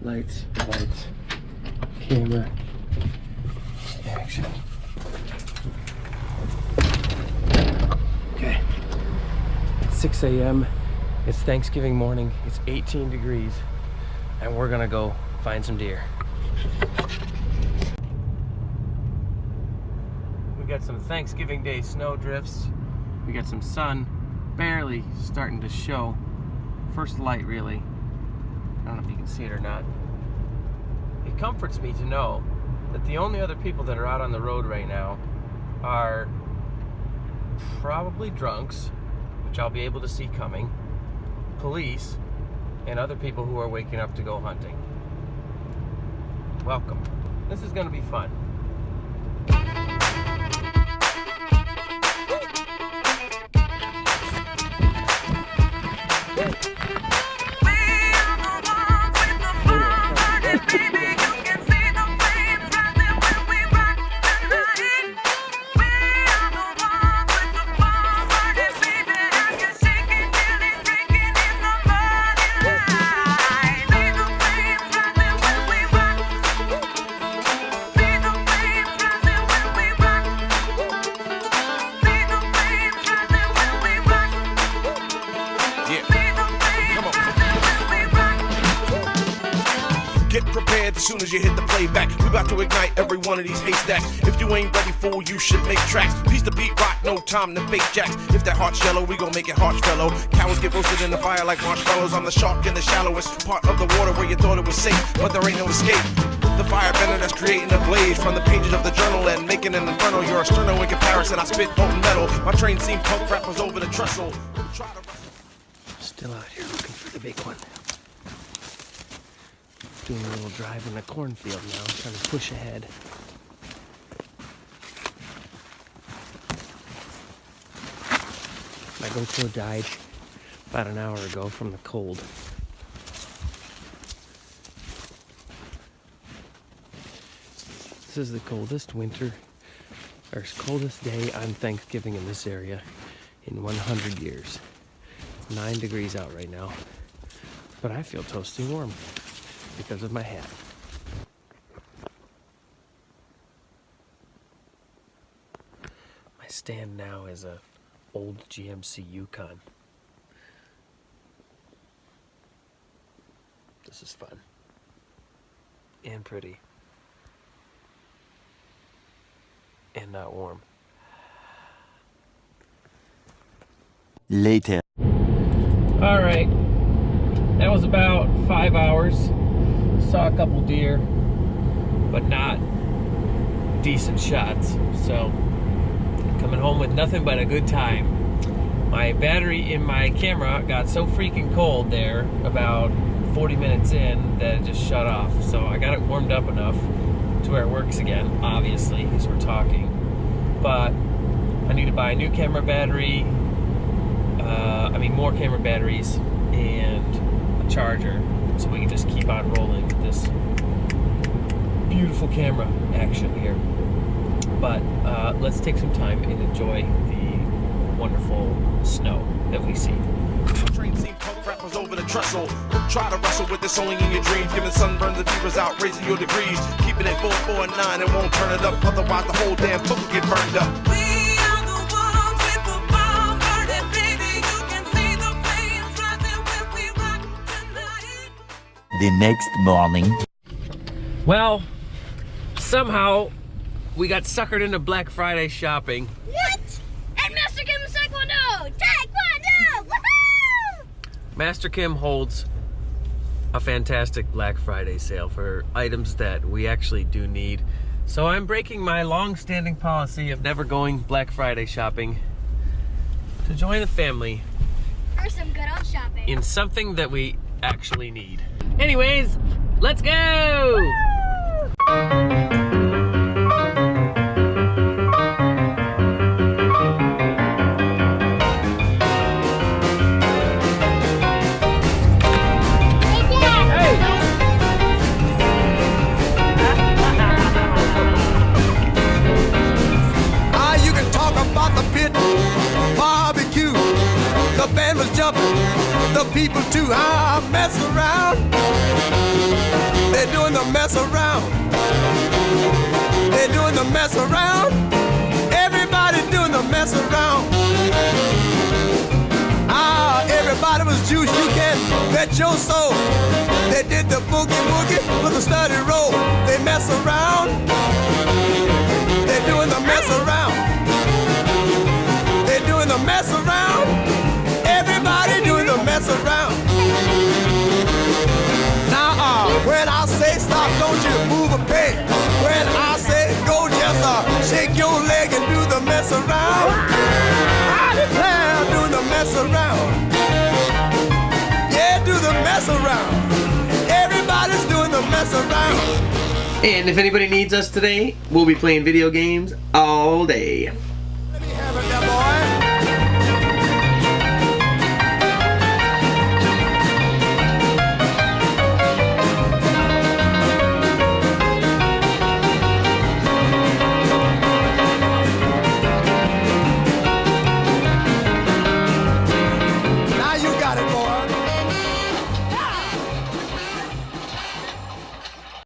Lights, camera, action. Okay, it's 6 a.m. It's Thanksgiving morning. It's 18 degrees, and we're gonna go find some deer. We got some Thanksgiving Day snow drifts. We got some sun barely starting to show. First light, really. I don't know if you can see it or not. It comforts me to know that the only other people that are out on the road right now are probably drunks, which I'll be able to see coming, police, and other people who are waking up to go hunting. Welcome. This is going to be fun. Get prepared as soon as you hit the playback. We about to ignite every one of these haystacks. If you ain't ready, fool, you should make tracks. Piece the beat rock, no time to fake jacks. If that heart's yellow, we gon' make it harsh, fellow. Cowards get roasted in the fire like marshmallows. I'm the shark in the shallowest part of the water where you thought it was safe, but there ain't no escape. The firebender that's creating a blaze from the pages of the journal and making an inferno. You're a sterno in comparison. I spit molten metal. My train seen punk rappers over the trestle. Still out here looking for the big one. Doing a little drive in the cornfield now, trying to push ahead. My GoPro died about an hour ago from the cold. This is the coldest winter, or coldest day on Thanksgiving in this area in 100 years. 9 degrees out right now, but I feel toasty warm because of my hat. My stand now is a old GMC Yukon. This is fun and pretty and not warm. Later. All right, that was about 5 hours. Saw a couple deer, but not decent shots. So, coming home with nothing but a good time. My battery in my camera got so freaking cold there about 40 minutes in that it just shut off. So I got it warmed up enough to where it works again, obviously, because we're talking. But I need to buy a new camera battery, more camera batteries, and a charger, so we can just keep on rolling with this beautiful camera action here. But let's take some time and enjoy the wonderful snow that we see. Train seen punk rappers over the trestle. Try to wrestle with this only in your dreams. Giving sunburns and fevers out, raising your degrees. Keeping it 4, 4, and 9 and won't turn it up. Otherwise the whole damn book will get burned up. The next morning. Well, somehow we got suckered into Black Friday shopping. What? And Master Kim is Taekwondo! Taekwondo! Woohoo! Master Kim holds a fantastic Black Friday sale for items that we actually do need. So I'm breaking my long-standing policy of never going Black Friday shopping to join the family For some good old shopping. in something that we actually need. Anyways, let's go! Woo! The people too high mess around. They're doing the mess around. They're doing the mess around. Everybody's doing the mess around. Ah, everybody was juiced, you can bet your soul. They did the boogie woogie with a study roll. They mess around. They're doing the mess around. They're doing the mess around. Everybody doing the mess around. Now, when I say stop, don't you move a peg. When I say go, just shake your leg and do the mess around. I declare, do the mess around. Yeah, do the mess around. Everybody's doing the mess around. And if anybody needs us today, we'll be playing video games all day.